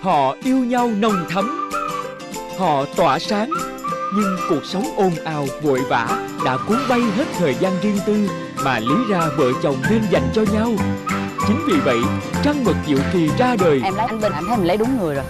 Họ yêu nhau nồng thắm, họ tỏa sáng. Nhưng cuộc sống ồn ào vội vã đã cuốn bay hết thời gian riêng tư mà lý ra vợ chồng nên dành cho nhau. Chính vì vậy, Trăng Mật Diệu Kỳ ra đời. Em lấy anh Bình, em thấy mình lấy đúng người rồi.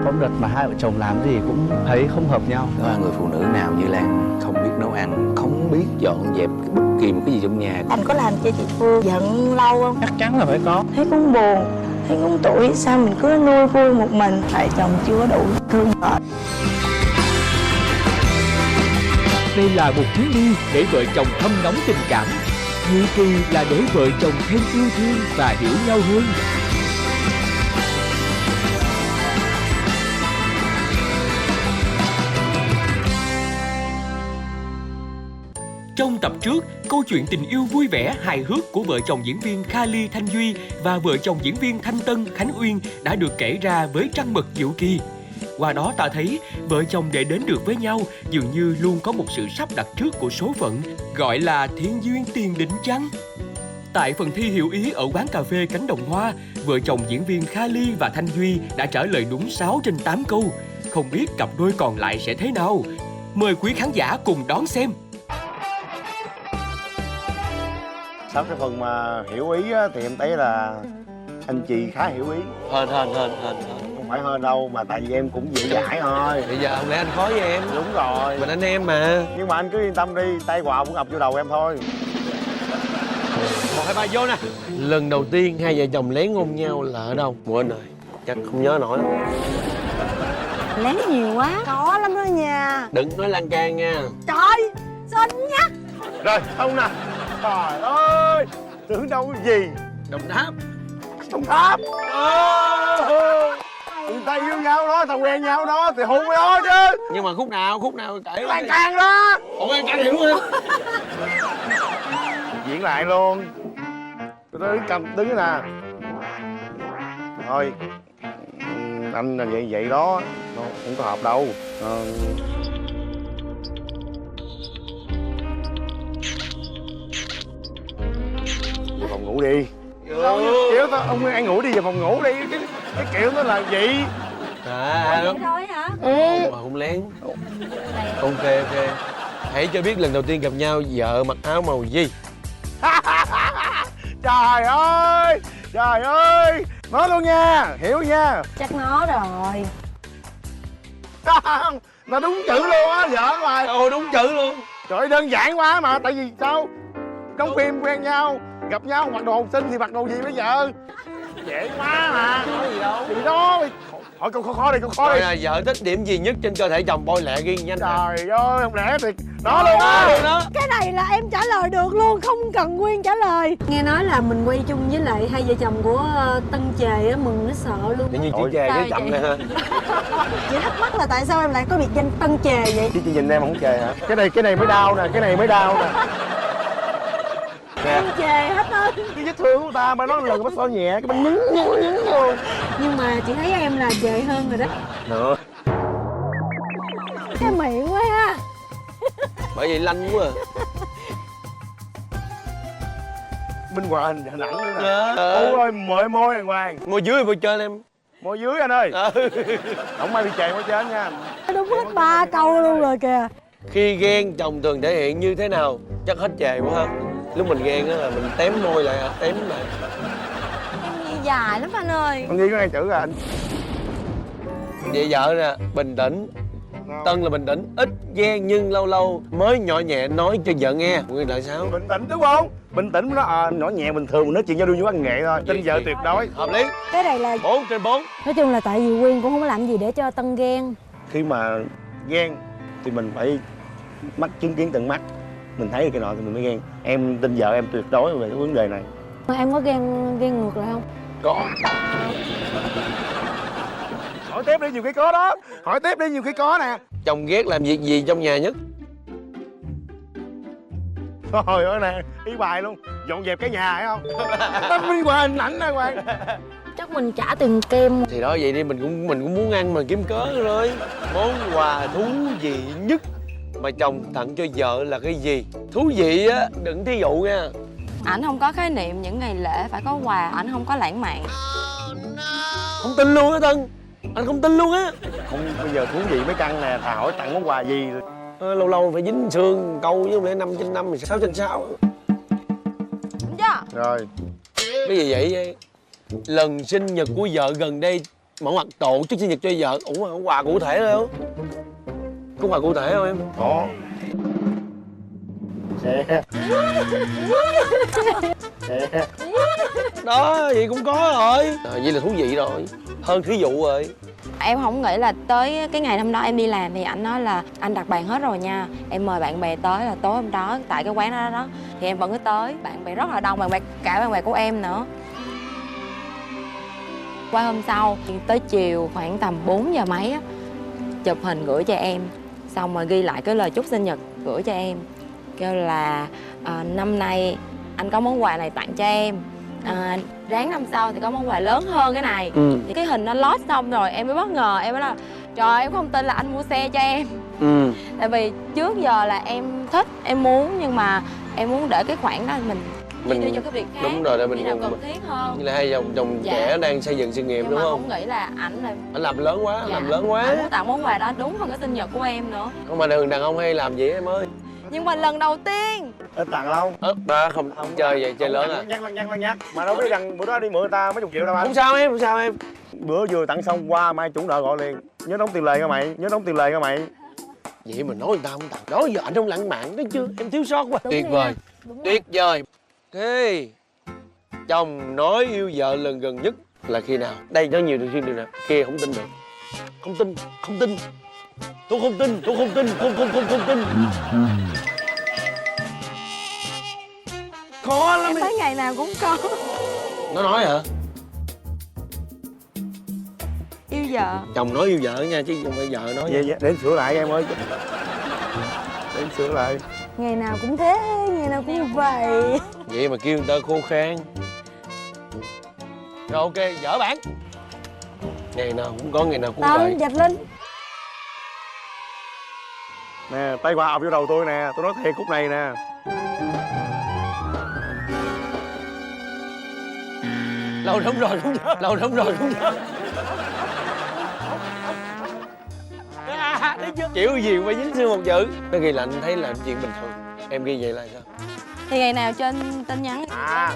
Có đợt mà hai vợ chồng làm gì cũng thấy không hợp nhau. Người phụ nữ nào như Lan không biết nấu ăn, không biết dọn dẹp bất kỳ một cái gì trong nhà. Anh có làm cho chị Phương giận lâu không? Chắc chắn là phải có. Thấy cũng buồn, thấy cũng tuổi, sao mình cứ nuôi vui một mình. Tại chồng chưa đủ thương vợ. Đây là một chuyến đi để vợ chồng thâm nóng tình cảm. Diệu Kỳ là để vợ chồng thêm yêu thương và hiểu nhau hơn. Trong tập trước, câu chuyện tình yêu vui vẻ, hài hước của vợ chồng diễn viên Kha Ly, Thanh Duy và vợ chồng diễn viên Thanh Tân, Khánh Uyên đã được kể ra với Trăng Mật Diệu Kỳ. Qua đó ta thấy, vợ chồng để đến được với nhau dường như luôn có một sự sắp đặt trước của số phận, gọi là thiên duyên tiền định chăng? Tại phần thi hiểu ý ở quán cà phê Cánh Đồng Hoa, vợ chồng diễn viên Kha Ly và Thanh Duy đã trả lời đúng 6 trên 8 câu. Không biết cặp đôi còn lại sẽ thế nào? Mời quý khán giả cùng đón xem. Sau cái phần mà hiểu ý á, thì em thấy là anh chị khá hiểu ý. Hên. Không phải hơn đâu, mà tại vì em cũng dễ dãi thôi. Bây giờ không lẽ anh khó với em? Đúng rồi. Mình anh em mà. Nhưng mà anh cứ yên tâm đi, tay quà cũng ập vô đầu em thôi. 1, 2, 3 vô nè. Lần đầu tiên hai vợ chồng lén ôm nhau là ở đâu? Quên rồi, chắc không nhớ nổi. Lén nhiều quá. Có lắm đó nha. Đừng nói lan can nha. Trời, xinh nhá. Rồi, xong nè. Trời ơi, tưởng đâu cái gì. Đồng Tháp. Đồng Tháp. Người ta yêu nhau đó, ta quen nhau đó thì hôn với đó chứ. Nhưng mà khúc nào kể. Lan can đó. Ủa lan can hiểu hả? Diễn lại luôn. Tôi đứng cái nè. Thôi, anh là vậy đó, không có hợp đâu. Về phòng ngủ đi. Kiểu tao ông Nguyên, anh ngủ đi về phòng ngủ đi. Cái kiểu nó là gì? Vậy thôi hả? Mà không lén. Ok. Hãy cho biết lần đầu tiên gặp nhau vợ mặc áo màu gì? Trời ơi, nói luôn nha, hiểu nha. Chắc nó rồi. Nó đúng chữ luôn á, giỡn hoài. Ồ đúng chữ luôn. Trời ơi, đơn giản quá mà, tại vì sao? Trong phim quen nhau, gặp nhau mặc đồ học sinh thì mặc đồ gì bây giờ? Dễ quá mà. Có gì đâu. Gì đó. Hỏi câu khó đi, câu khó Rồi đi. là vợ thích điểm gì nhất trên cơ thể chồng, bôi lẹ ghi nhanh. Trời ơi, không lẽ thì đó luôn á. Cái này là em trả lời được luôn, không cần Nguyên trả lời. Nghe nói là mình quay chung với lại hai vợ chồng của Tân Chề á, mừng nó sợ luôn. Tự nhiên chị chè cái chậm này ha. Chị thắc mắc là tại sao em lại có biệt danh Tân Chề vậy? Chứ chị nhìn em không chề hả? Cái này mới đau nè, cái này mới đau nè. Tân Chề hết ơn. Cái vết thương của ta mà nó lần bắt so nhẹ, cái bánh nhấn luôn. Nhưng mà chị thấy em là Chề hơn rồi đó. Nữa. Cái miệng quá ha. Bởi vậy lanh quá à. Minh Hoàng hình ảnh nữa nè. Ôi môi môi đàng hoàng. Môi dưới môi trên em. Môi dưới anh ơi. Không may bị chèn môi trên nha. Đúng hết 3 câu luôn rồi kìa. Khi ghen chồng thường thể hiện như thế nào? Chắc hết chề quá ha. Lúc mình ghen á là mình tém môi lại, tém lại. Em nghe dài lắm anh ơi. Con ghi có 2 chữ à anh. Vậy vợ nè, bình tĩnh. Tân là bình tĩnh, ít ghen nhưng lâu lâu mới nhỏ nhẹ nói cho vợ nghe. Nguyên là sao? Bình tĩnh đúng không? Bình tĩnh nó nhỏ nhẹ bình thường, mình nói chuyện giao lưu như văn nghệ thôi. Tin vợ tuyệt đối. Hợp lý. Cái này là 4 trên 4. nói chung là tại vì Quyên cũng không có làm gì để cho Tân ghen. Khi mà ghen thì mình phải chứng kiến tận mắt. Mình thấy được cái nọ thì mình mới ghen. Em tin vợ em tuyệt đối về cái vấn đề này. Mà em có ghen ngược lại không? Có. Hỏi tiếp đi, nhiều khi có đó. Hỏi tiếp đi, nhiều khi có nè. Chồng ghét làm việc gì trong nhà nhất? Trời ơi nè, ý bài luôn. Dọn dẹp cái nhà phải không? Tao đi qua hình ảnh đây Hoàng. Chắc mình trả tiền kem. Thì đó vậy đi, mình cũng muốn ăn mà kiếm cớ rồi. Món quà thú vị nhất mà chồng tặng cho vợ là cái gì? Thú vị á, đừng thí dụ nha. Ảnh không có khái niệm những ngày lễ phải có quà, ảnh không có lãng mạn. Không tin luôn á Tân. Anh không tin luôn á. Không, bây giờ thú vị mới căng nè, thà hỏi tặng món quà gì. Lâu lâu phải dính xương câu chứ không lẽ 5/5 thì 6/6. Đúng chưa? Rồi. Cái gì vậy? Lần sinh nhật của vợ gần đây mà hoặc tổ chức sinh nhật cho vợ. Ủa mà quà cụ thể đâu? Có quà cụ thể không em? Có. Đó, vậy cũng có rồi. Vậy là thú vị rồi. Hơn thí dụ rồi. Em không nghĩ là tới cái ngày hôm đó em đi làm thì anh nói là anh đặt bàn hết rồi nha. Em mời bạn bè tới là tối hôm đó tại cái quán đó thì em vẫn cứ tới. Bạn bè rất là đông, cả bạn bè của em nữa. Qua hôm sau tới chiều khoảng tầm 4 giờ mấy á, chụp hình gửi cho em. Xong rồi ghi lại cái lời chúc sinh nhật gửi cho em. Kêu là năm nay anh có món quà này tặng cho em. Ráng năm sau thì có món quà lớn hơn cái này. Thì cái hình nó lót xong rồi em mới bất ngờ. Em mới nói trời, em không tin là anh mua xe cho em. Tại vì trước giờ là em thích, em muốn, nhưng mà em muốn để cái khoản đó mình đi cho cái việc khác. Đúng rồi, để mình nào cần thiết hơn. như là hai chồng trẻ đang xây dựng sự nghiệp. Nhưng đúng mà không? nghĩ là ảnh Làm lớn quá, làm lớn anh quá. muốn tặng món quà đó đúng vào cái sinh nhật của em nữa. Không mà đàn ông hay làm vậy em ơi. Nhưng mà lần đầu tiên. Ít tặng đâu. Ba không chơi vậy, chơi lớn à. Nhắc. Mà đâu biết rằng bữa đó đi mượn người ta mấy chục triệu đâu anh. Không sao em, không sao em. Bữa vừa tặng xong qua mai chủ nợ gọi liền. Nhớ đóng tiền lệ nha mày, nhớ đóng tiền lệ nha mày. Vậy mà nói người ta không tặng. Đó giờ anh không lãng mạn đấy chứ. Em thiếu sót quá. Đúng Tuyệt rồi vời. Đúng rồi. Tuyệt vời. Thế chồng nói yêu vợ lần gần nhất là khi nào? Đây nói nhiều điều nè. Kia không tin được. Không tin, không tin. Tôi không tin, tôi không tin, không tin. Khó lắm. Em thấy ngày nào cũng có. Nó nói hả? Yêu vợ. Chồng nói yêu vợ nha chứ không phải vợ nói. Vậy để sửa lại em ơi. Để sửa lại. Ngày nào cũng thế, ngày nào cũng vậy. Vậy mà kêu người ta khô khan. Rồi ok, dở bản. Ngày nào cũng có, ngày nào cũng vậy. Tao dạch lên. Nè, tay qua ập vô đầu tôi nè, tôi nói thiệt khúc này nè. Lâu lắm rồi không nhớ. Lâu lắm rồi không nhớ. Thấy chưa? Kiểu gì mà dính xương một chữ. Nó ghi là anh thấy là chuyện bình thường. Em ghi vậy là sao? Thì ngày nào trên tin nhắn À,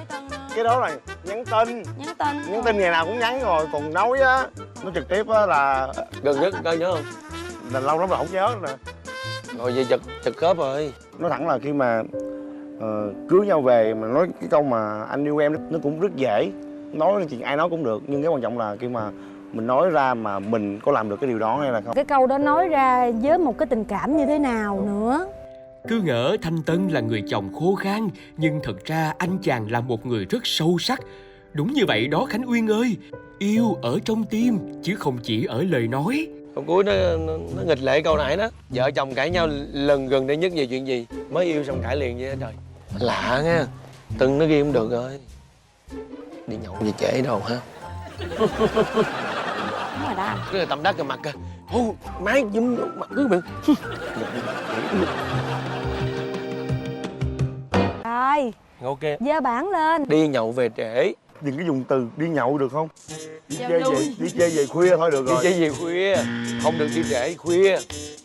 cái đó là nhắn tin. nhắn tin Ngày nào cũng nhắn rồi, còn nói á, nó trực tiếp á là Gần nhất coi nhớ không? là lâu lắm rồi không nhớ nè. Rồi vậy chật khớp rồi. Nói thẳng là khi mà cưới nhau về mà nói cái câu mà anh yêu em nó cũng rất dễ. Nói chuyện ai nói cũng được, nhưng cái quan trọng là khi mà mình nói ra mà mình có làm được cái điều đó hay là không. Cái câu đó nói ra với một cái tình cảm như thế nào nữa. Cứ ngỡ Thanh Tân là người chồng khô khan, nhưng thật ra anh chàng là một người rất sâu sắc. Đúng như vậy đó Khánh Uyên ơi, yêu ở trong tim chứ không chỉ ở lời nói. Câu cuối nó nghịch lệ câu nãy đó. Vợ chồng cãi nhau lần gần đây nhất về chuyện gì? Mới yêu xong cãi liền vậy trời. Lạ nha. Tân nó ghi không được rồi. Đi nhậu về trễ đâu ha. đúng rồi đó anh. Cái tầm đắt cái mặt kìa. Ô, máy zoom mặt cứ miệng. Rồi, Ok. giơ bảng lên. Đi nhậu về trễ. Đừng có dùng từ đi nhậu được không? Đi Giao chơi lưu. về, đi chơi về khuya thôi được Đi rồi. chơi về khuya. Không được đi trễ khuya.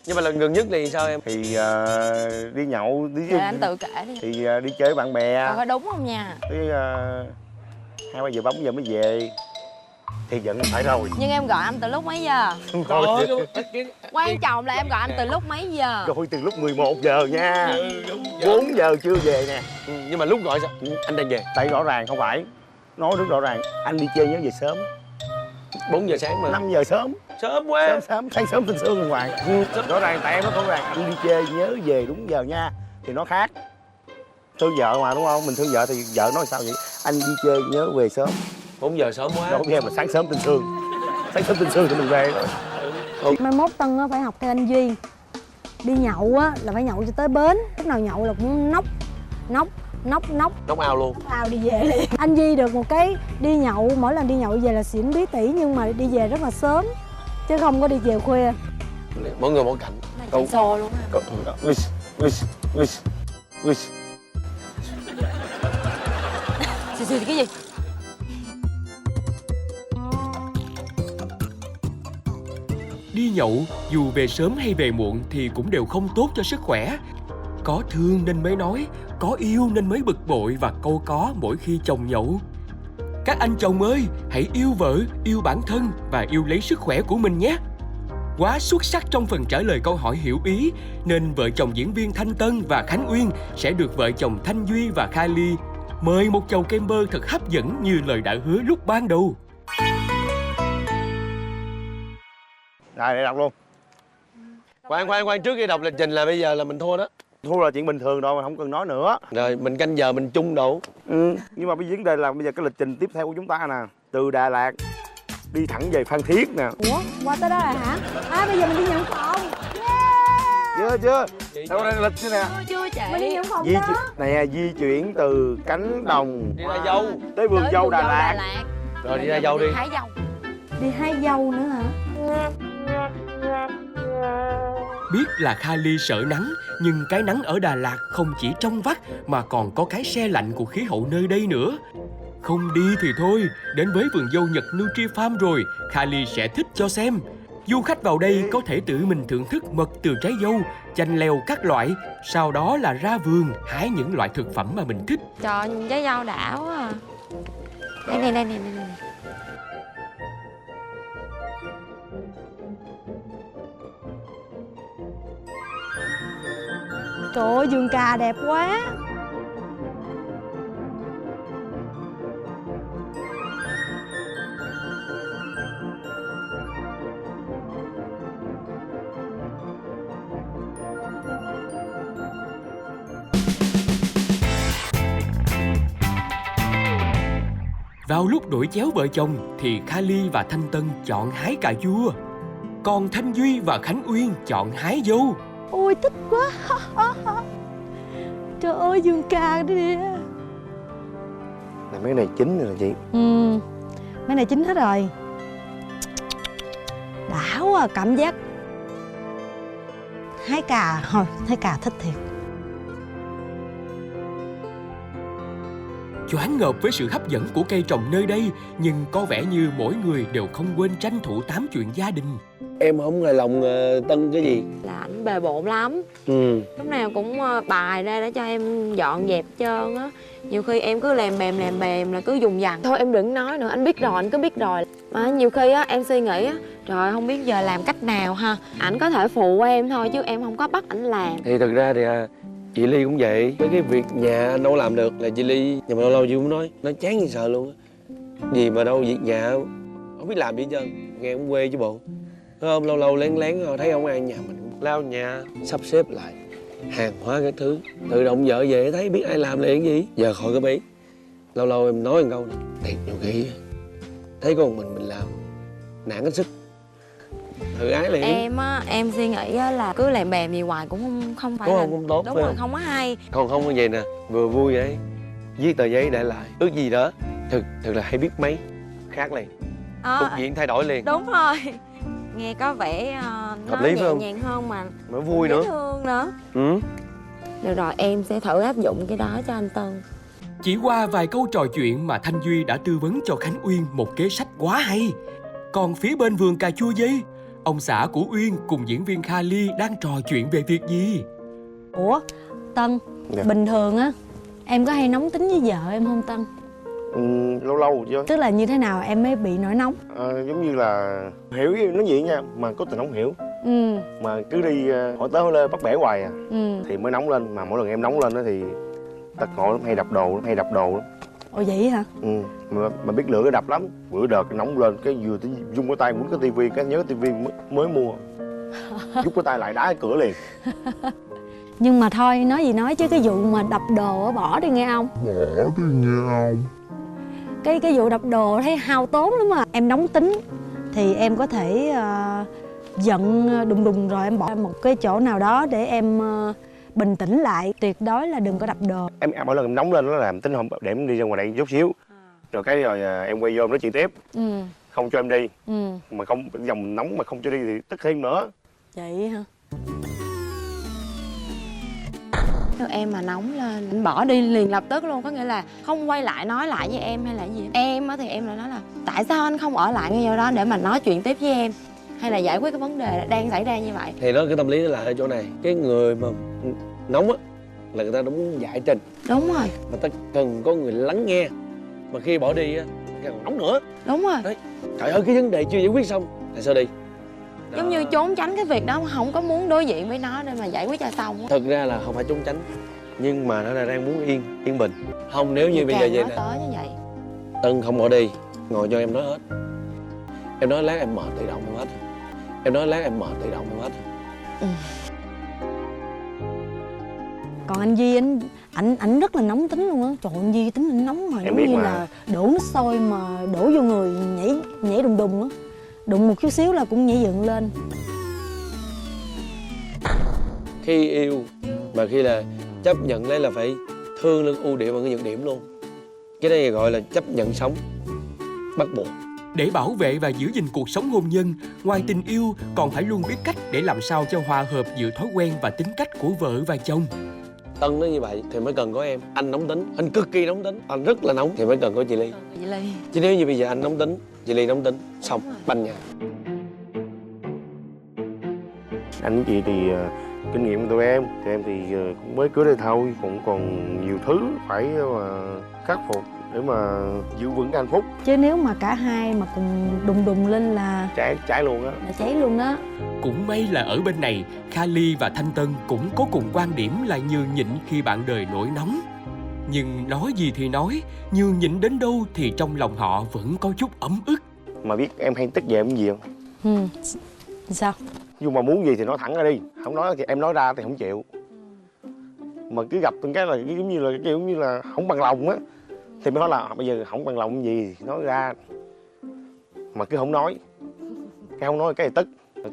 Nhưng mà lần gần nhất thì sao em? Thì đi nhậu đi Để anh tự kể đi. thì đi chơi với bạn bè. Coi có đúng không nha. Tới 2-3 giờ bóng giờ mới về. Thì vẫn phải rồi. Nhưng em gọi anh từ lúc mấy giờ? Thôi, Quan trọng là em gọi anh từ lúc mấy giờ? rồi từ lúc 11 giờ nha. 4 giờ chưa về nè. Nhưng mà lúc gọi sao? Anh đang về. Tại rõ ràng không phải. Nói rất rõ ràng, anh đi chơi nhớ về sớm. 4 giờ sáng mà. 5 giờ sớm. Sớm quá. Sớm, sáng sớm tinh sương ngoài. Rõ ràng tại em nó rõ ràng, anh đi chơi nhớ về đúng giờ nha. Thì nó khác. Thương vợ mà đúng không? Mình thương vợ thì vợ nói sao vậy? Anh đi chơi nhớ về sớm. 4 giờ sớm quá. Đâu nghe mà sáng sớm tinh sương. Sáng sớm tinh sương thì mình về rồi. Mai mốt Tân á phải học theo anh Duy. Đi nhậu á là phải nhậu cho tới bến. Lúc nào nhậu là cũng nóc Đóng ao luôn. ao đi về liền. Anh Duy được một cái đi nhậu, mỗi lần đi nhậu về là xỉn bí tỉ, nhưng mà đi về rất là sớm chứ không có đi về khuya. Mỗi người mỗi cảnh. Chạy xô luôn á. Xì cái gì? Đi nhậu, dù về sớm hay về muộn thì cũng đều không tốt cho sức khỏe. Có thương nên mới nói, có yêu nên mới bực bội và câu có mỗi khi chồng nhậu. Các anh chồng ơi, hãy yêu vợ, yêu bản thân và yêu lấy sức khỏe của mình nhé. Quá xuất sắc trong phần trả lời câu hỏi hiểu ý, nên vợ chồng diễn viên Thanh Tân và Khánh Uyên sẽ được vợ chồng Thanh Duy và Kha Ly mời một chầu kem bơ thật hấp dẫn như lời đã hứa lúc ban đầu. Rồi, để đọc luôn. Khoan, trước khi đọc lịch trình là bây giờ là mình thua đó. Thua là chuyện bình thường rồi, mà không cần nói nữa. Rồi mình canh giờ mình chung đủ. Nhưng mà vấn đề là bây giờ cái lịch trình tiếp theo của chúng ta nè, từ Đà Lạt đi thẳng về Phan Thiết nè. Ủa, qua tới đó rồi hả? Bây giờ mình đi nhận phòng. Chưa đâu đây lịch thế nè. Chưa chị. Mình đi nhận phòng Di đó. di chuyển từ cánh đồng Đi ra dâu. tới vườn dâu Đà Lạt. Rồi đi ra dâu đi. Hái dâu. Đi hái dâu nữa hả? Biết là Kha Ly sợ nắng, nhưng cái nắng ở Đà Lạt không chỉ trong vắt mà còn có cái se lạnh của khí hậu nơi đây nữa. Không đi thì thôi, đến với vườn dâu Nhật Nutri Farm rồi, Kha Ly sẽ thích cho xem. Du khách vào đây có thể tự mình thưởng thức mật từ trái dâu, chanh leo các loại, sau đó là ra vườn hái những loại thực phẩm mà mình thích. Trời, nhìn trái dâu đã quá à. Đây. Trời ơi, vườn cà đẹp quá. Vào lúc đổi chéo vợ chồng thì Kha Ly và Thanh Tân chọn hái cà chua, còn Thanh Duy và Khánh Uyên chọn hái dâu. Ôi thích quá. Trời ơi, vườn cà đây nè. Là mấy cái này chín rồi nè chị. Mấy này chín hết rồi. Đã quá, cảm giác hái cà thôi, thấy cà thích thiệt. Choáng ngợp với sự hấp dẫn của cây trồng nơi đây, nhưng có vẻ như mỗi người đều không quên tranh thủ tám chuyện gia đình. Em không hài lòng Tân cái gì? Là ảnh bề bộn lắm. Lúc nào cũng bài ra để cho em dọn dẹp trơn á. Nhiều khi em cứ lèm bèm là cứ dùng dằng. Thôi em đừng nói nữa, anh biết rồi, anh cứ biết rồi. Mà nhiều khi á em suy nghĩ á, trời không biết giờ làm cách nào ha. Ảnh có thể phụ em thôi chứ em không có bắt ảnh làm. Thì thực ra thì chị Ly cũng vậy. Với cái việc nhà anh đâu làm được là chị Ly, nhưng mà lâu lâu chị cũng nói nó chán như sợ luôn á. Gì mà đâu việc nhà không biết làm gì hết trơn, nghe cũng quê chứ bộ. Thấy không, lâu lâu lén thấy ông ăn nhà mình cũng lao nhà sắp xếp lại hàng hóa các thứ, tự động vợ về thấy biết ai làm liền gì. Giờ khỏi có biết, lâu lâu em nói một câu này, thiệt nhiều khi thấy con mình làm nản hết sức, tự ái liền. Em suy nghĩ là cứ lèm bèm gì hoài cũng không phải là Không tốt. đúng rồi, không có hay. Còn không như vậy nè, vừa vui vậy viết tờ giấy để lại ước gì đó, thực là hay biết mấy khác liền, cục diện thay đổi liền. Đúng rồi, nghe có vẻ hợp nó lý phải nhẹ không? nhàng hơn mà Vui dễ nữa. thương nữa. Ừ. Được rồi, em sẽ thử áp dụng cái đó cho anh Tân. Chỉ qua vài câu trò chuyện mà Thanh Duy đã tư vấn cho Khánh Uyên một kế sách quá hay. Còn phía bên vườn cà chua dây, ông xã của Uyên cùng diễn viên Kha Ly đang trò chuyện về việc gì? Ủa, Tân, Dạ. bình thường á em có hay nóng tính với vợ em không Tân? Lâu lâu chứ. Tức là như thế nào em mới bị nổi nóng? Giống như là hiểu nói gì nha, mà có tình không hiểu. Mà cứ đi hỏi tới hỏi lên bắt bẻ hoài à. Thì mới nóng lên, mà mỗi lần em nóng lên đó thì tật ngộ lắm, hay đập đồ lắm. Ồ vậy hả? Mà biết lửa cái đập lắm. Bữa đợt nóng lên cái vừa rung cái tay quýnh cái tivi, cái nhớ cái tivi mới mua. Rút cái tay lại đá cái cửa liền. Nhưng mà thôi, nói gì nói chứ cái vụ mà đập đồ á, bỏ đi nghe không? Cái vụ đập đồ thấy hao tốn lắm à. Em nóng tính thì em có thể giận đùng rồi em bỏ một cái chỗ nào đó để em bình tĩnh lại. Tuyệt đối là đừng có đập đồ. Em mỗi lần em nóng lên nó làm tính không để em đi ra ngoài đây chút xíu. Rồi em quay vô nói chuyện tiếp. Không cho em đi. Mà không dòng nóng mà không cho đi thì tức thêm nữa. Vậy hả? Nếu em mà nóng lên, anh bỏ đi liền lập tức luôn. Có nghĩa là không quay lại nói lại với em hay là gì. Em thì em lại nói là tại sao anh không ở lại ngay chỗ đó để mà nói chuyện tiếp với em. hay là giải quyết cái vấn đề đang xảy ra như vậy. Thì nó cái tâm lý nó là ở chỗ này, cái người mà nóng á là người ta muốn giải trình, Đúng rồi, mà ta cần có người lắng nghe, mà khi bỏ đi á còn nóng nữa. đúng rồi. Đấy. Trời ơi, cái vấn đề chưa giải quyết xong tại sao đi. Giống như trốn tránh cái việc đó, không có muốn đối diện với nó để mà giải quyết cho xong á. Thực ra là không phải trốn tránh, nhưng mà nó là đang muốn yên bình. Không, nếu như bây giờ Càng vậy nói nè, tới như vậy. Tân không bỏ đi, ngồi cho em nói hết. Em nói lát em mệt tự động em hết. Em nói lát em mệt tự động em hết. Còn anh Duy ảnh rất là nóng tính luôn á. Trời ơi, anh Duy tính anh nóng mà Em giống biết như mà. là đổ nước sôi mà đổ vô người nhảy đùng đùng á. Đụng một chút xíu là cũng nhảy dựng lên. Khi yêu mà khi là chấp nhận lấy là phải thương lẫn ưu điểm và cái nhược điểm luôn. Cái này gọi là chấp nhận sống, bắt buộc. Để bảo vệ và giữ gìn cuộc sống hôn nhân, ngoài tình yêu còn phải luôn biết cách để làm sao cho hòa hợp giữa thói quen và tính cách của vợ và chồng. Tân nói như vậy thì mới cần có em. Anh nóng tính, anh cực kỳ nóng tính, anh rất là nóng thì mới cần có chị Ly. Chị Ly. Chứ nếu như bây giờ anh nóng tính, chị Ly nóng tính, xong banh nhà. Anh với chị thì kinh nghiệm của tụi em thì cũng mới cưới đây thôi, cũng còn nhiều thứ phải mà khắc phục để mà giữ vững cái hạnh phúc. Chứ nếu mà cả hai mà cùng đùng đùng lên là Cháy luôn á. cháy luôn đó. Cũng may là ở bên này, Kha Ly và Thanh Tân cũng có cùng quan điểm là nhường nhịn khi bạn đời nổi nóng. Nhưng nói gì thì nói, nhường nhịn đến đâu thì trong lòng họ vẫn có chút ấm ức. Mà biết em hay tức về em gì không? Sao? Nhưng mà muốn gì thì nói thẳng ra đi, không nói thì em nói ra thì không chịu. Mà cứ gặp từng cái là giống như là không bằng lòng á, thì mới nói là bây giờ không bằng lòng gì thì nói ra. Mà cứ không nói, cái không nói cái thì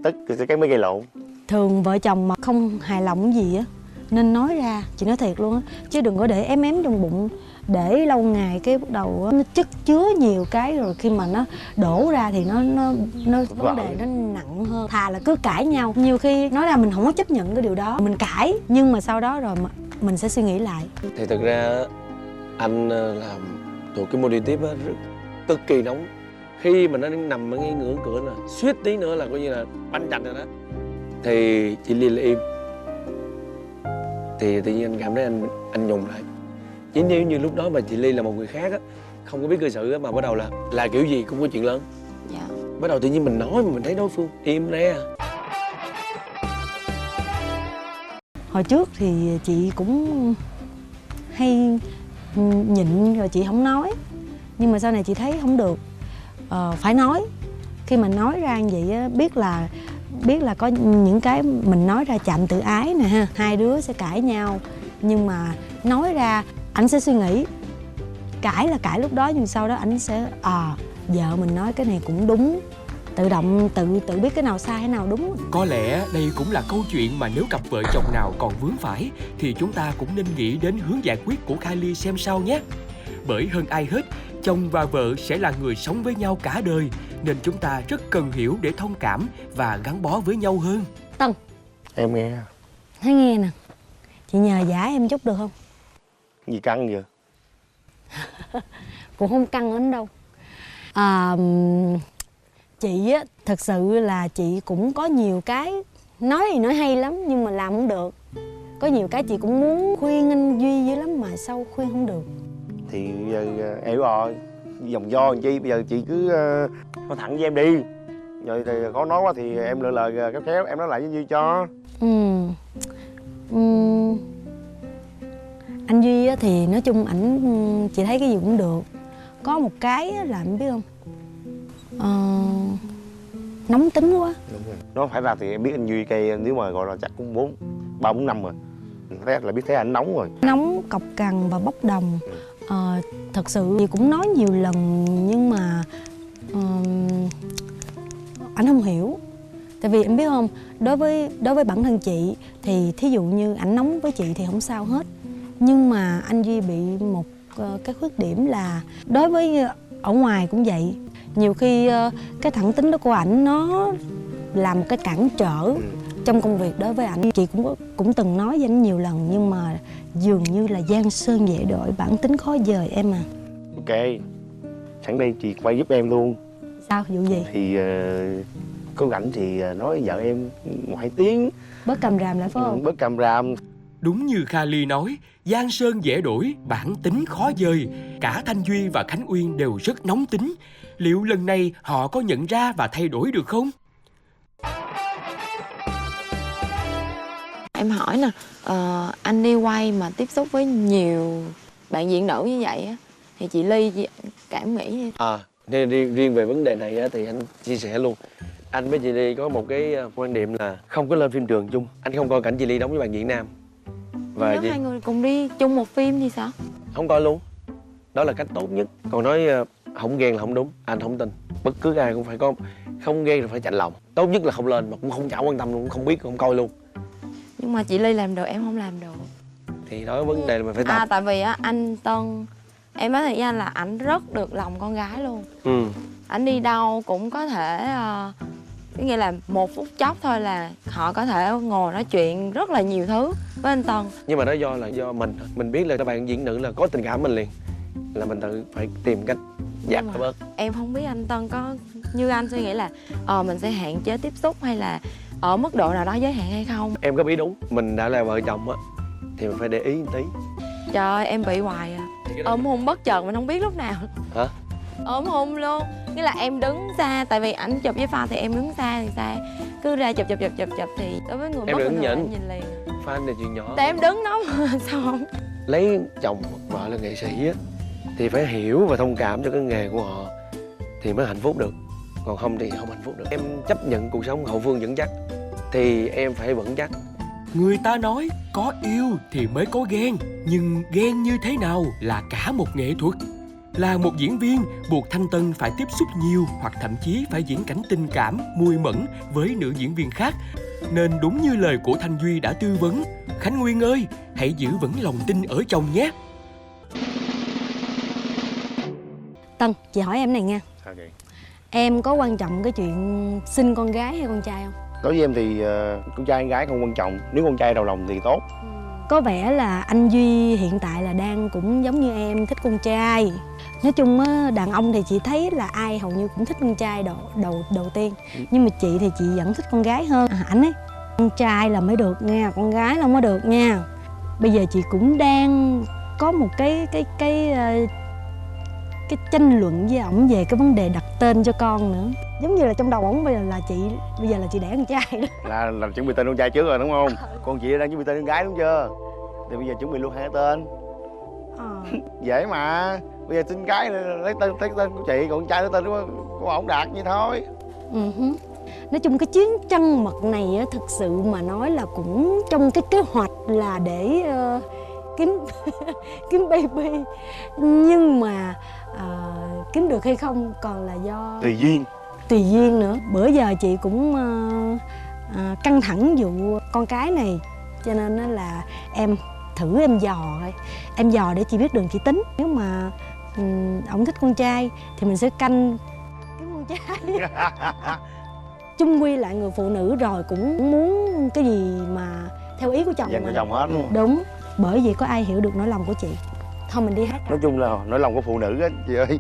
tức thì cái mới gây lộn. Thường vợ chồng mà không hài lòng cái gì á nên nói ra, chị nói thiệt luôn á, chứ đừng có để ém trong bụng, để lâu ngày cái bắt đầu á, nó chất chứa nhiều cái rồi khi mà nó đổ ra thì nó vấn đề nó nặng hơn. Thà là cứ cãi nhau, nhiều khi nói ra mình không có chấp nhận cái điều đó, mình cãi nhưng mà sau đó rồi mình sẽ suy nghĩ lại. Thì thực ra anh làm thuộc cái môn đi tiếp á, cực kỳ nóng. Khi mà nó nằm ở ngay ngưỡng cửa nè, suýt tí nữa là coi như là banh chành rồi đó, thì chị Ly là im. Thì tự nhiên anh cảm thấy anh nhùng lại. Chỉ nếu như lúc đó mà chị Ly là một người khác á, không có biết cư xử á, mà bắt đầu là kiểu gì cũng có chuyện lớn. Dạ. Bắt đầu tự nhiên mình nói mà mình thấy đối phương im re. Hồi trước thì chị cũng hay nhịn rồi chị không nói, nhưng mà sau này chị thấy không được, phải nói. Khi mà nói ra như vậy á, biết là có những cái mình nói ra chạm tự ái nè ha, hai đứa sẽ cãi nhau nhưng mà nói ra ảnh sẽ suy nghĩ, cãi là cãi lúc đó nhưng sau đó ảnh sẽ vợ mình nói cái này cũng đúng, tự động tự biết cái nào sai cái nào đúng. Có lẽ đây cũng là câu chuyện mà nếu cặp vợ chồng nào còn vướng phải thì chúng ta cũng nên nghĩ đến hướng giải quyết của Kha Ly xem sao nhé. Bởi hơn ai hết, chồng và vợ sẽ là người sống với nhau cả đời, nên chúng ta rất cần hiểu để thông cảm và gắn bó với nhau hơn. Tân, Em nghe. thấy nghe nè, chị nhờ vả em chút được không? Gì căng vậy? Cũng không căng lắm đâu. Chị á, thật sự là chị cũng có nhiều cái nói thì nói hay lắm nhưng mà làm không được. Có nhiều cái chị cũng muốn khuyên anh Duy dữ lắm mà sao khuyên không được. Thì bây giờ em rồi, vòng vo làm chi, bây giờ chị cứ nói thẳng với em đi. Rồi thì có nói quá thì em lựa lời khéo em nói lại với Duy cho. Anh Duy á, thì nói chung ảnh chị thấy cái gì cũng được. Có một cái á, là anh biết không, nóng tính quá. Đúng rồi. Nói phải ra thì em biết anh Duy cây nếu mà gọi là chắc cũng 3-4 năm rồi. Thấy là biết thấy anh nóng rồi. Nóng, cọc cằn và bốc đồng. Thật sự chị cũng nói nhiều lần nhưng mà anh không hiểu. Tại vì em biết không, đối với bản thân chị thì thí dụ như ảnh nóng với chị thì không sao hết. Nhưng mà anh Duy bị một cái khuyết điểm là đối với ở ngoài cũng vậy. Nhiều khi cái thẳng tính đó của ảnh nó là một cái cản trở trong công việc đối với ảnh. Chị cũng từng nói với anh nhiều lần nhưng mà dường như là giang sơn dễ đổi, bản tính khó dời em à. Ok, sẵn đây chị quay giúp em luôn. Sao, vụ gì? Thì có rảnh thì nói vợ em ngoại tiếng, Bớt càm ràm lại phải không? bớt càm ràm. Đúng như Kha Ly nói, giang sơn dễ đổi, bản tính khó dời. Cả Thanh Duy và Khánh Uyên đều rất nóng tính. Liệu lần này họ có nhận ra và thay đổi được không? Em hỏi nè, anh đi quay mà tiếp xúc với nhiều bạn diễn nữ như vậy á, thì chị Ly cảm nghĩ Nên riêng về vấn đề này á, thì anh chia sẻ luôn. Anh với chị Ly có một cái quan điểm là không có lên phim trường chung. Anh không coi cảnh chị Ly đóng với bạn diễn nam. Và nếu hai người cùng đi chung một phim thì sao? không coi luôn. Đó là cách tốt nhất. Còn nói không ghen là không đúng. Anh không tin. Bất cứ ai cũng phải có, không ghen là phải chạnh lòng. Tốt nhất là không lên mà cũng không chả quan tâm luôn, không biết, không coi luôn. Nhưng mà chị Ly làm được, em không làm được. Thì đó vấn đề là mình phải tập. Tại vì á, anh Tân, em nói thật với anh là ảnh rất được lòng con gái luôn. Ảnh đi đâu cũng có thể, cái nghĩa là một phút chốc thôi là họ có thể ngồi nói chuyện rất là nhiều thứ với anh Tân. Nhưng mà đó do mình biết là các bạn diễn nữ là có tình cảm mình liền, là mình tự phải tìm cách dạt nó bớt. Em không biết anh Tân có như anh suy nghĩ là mình sẽ hạn chế tiếp xúc hay là ở mức độ nào đó giới hạn hay không. Em có ý đúng, mình đã là vợ chồng á thì mình phải để ý một tí. Trời ơi, em bị hoài à. Ôm hôn bất chợt mình không biết lúc nào. Hả? Ôm hôn luôn. Nghĩa là em đứng xa, tại vì ảnh chụp với Pha thì em đứng xa thì xa. Cứ ra chụp thì đối với người Em bất đừng bình thường nhịn. em nhìn liền. Fan là chuyện nhỏ. Tại em đứng đó mà sao không? Lấy chồng vợ là nghệ sĩ á thì phải hiểu và thông cảm cho cái nghề của họ thì mới hạnh phúc được. Còn không thì không hạnh phúc được. Em chấp nhận cuộc sống hậu phương vững chắc thì em phải vững chắc. Người ta nói có yêu thì mới có ghen, nhưng ghen như thế nào là cả một nghệ thuật. Là một diễn viên, buộc Thanh Tân phải tiếp xúc nhiều hoặc thậm chí phải diễn cảnh tình cảm, mùi mẫn với nữ diễn viên khác. Nên đúng như lời của Thanh Duy đã tư vấn, Khánh Nguyên ơi, hãy giữ vững lòng tin ở chồng nhé. Tân, chị hỏi em này nha. Sao vậy? Em có quan trọng cái chuyện sinh con gái hay con trai không? Đối với em thì con trai con gái không quan trọng, nếu con trai đầu lòng thì tốt. Có vẻ là anh Duy hiện tại là đang cũng giống như em, thích con trai. Nói chung á, đàn ông thì chị thấy là ai hầu như cũng thích con trai đầu tiên. Nhưng mà chị thì chị vẫn thích con gái hơn. Ảnh ấy, con trai là mới được nha, con gái là không có được nha. Bây giờ chị cũng đang có một cái tranh luận với ổng về cái vấn đề đặt tên cho con nữa. Giống như là trong đầu ổng bây giờ là chị đẻ con trai đó. Là chuẩn bị tên con trai trước rồi đúng không? Con chị đang chuẩn bị tên con gái đúng chưa? Thì bây giờ chuẩn bị luôn hai cái tên. Dễ mà. Bây giờ tên gái lấy tên của chị, còn con trai lấy tên của ổng Đạt vậy thôi. Nói chung cái chuyến trăng mật này á, thực sự mà nói là cũng trong cái kế hoạch là để kiếm baby. Nhưng mà kiếm được hay không còn là do tùy duyên nữa. Bữa giờ chị cũng căng thẳng vụ con cái này, cho nên là em thử em dò thôi. Em dò để chị biết đường chị tính. Nếu mà ổng thích con trai thì mình sẽ canh kiếm con trai. Chung quy lại người phụ nữ rồi cũng muốn cái gì mà theo ý của chồng. Dành cho chồng hết luôn. Đúng, bởi vì có ai hiểu được nỗi lòng của chị. Thôi mình đi hát. Nói chung là nỗi lòng của phụ nữ á chị ơi.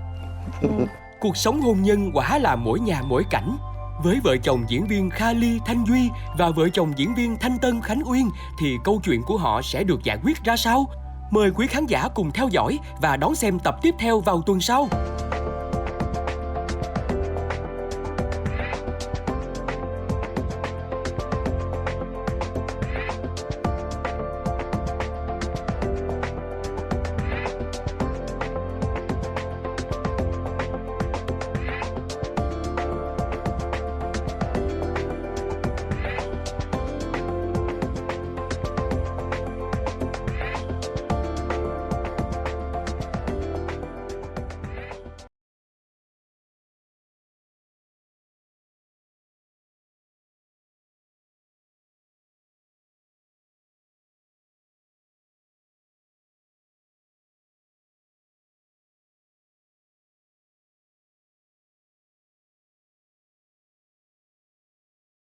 Cuộc sống hôn nhân quả là mỗi nhà mỗi cảnh. Với vợ chồng diễn viên Kha Ly, Thanh Duy và vợ chồng diễn viên Thanh Tân, Khánh Uyên thì câu chuyện của họ sẽ được giải quyết ra sao? Mời quý khán giả cùng theo dõi và đón xem tập tiếp theo vào tuần sau.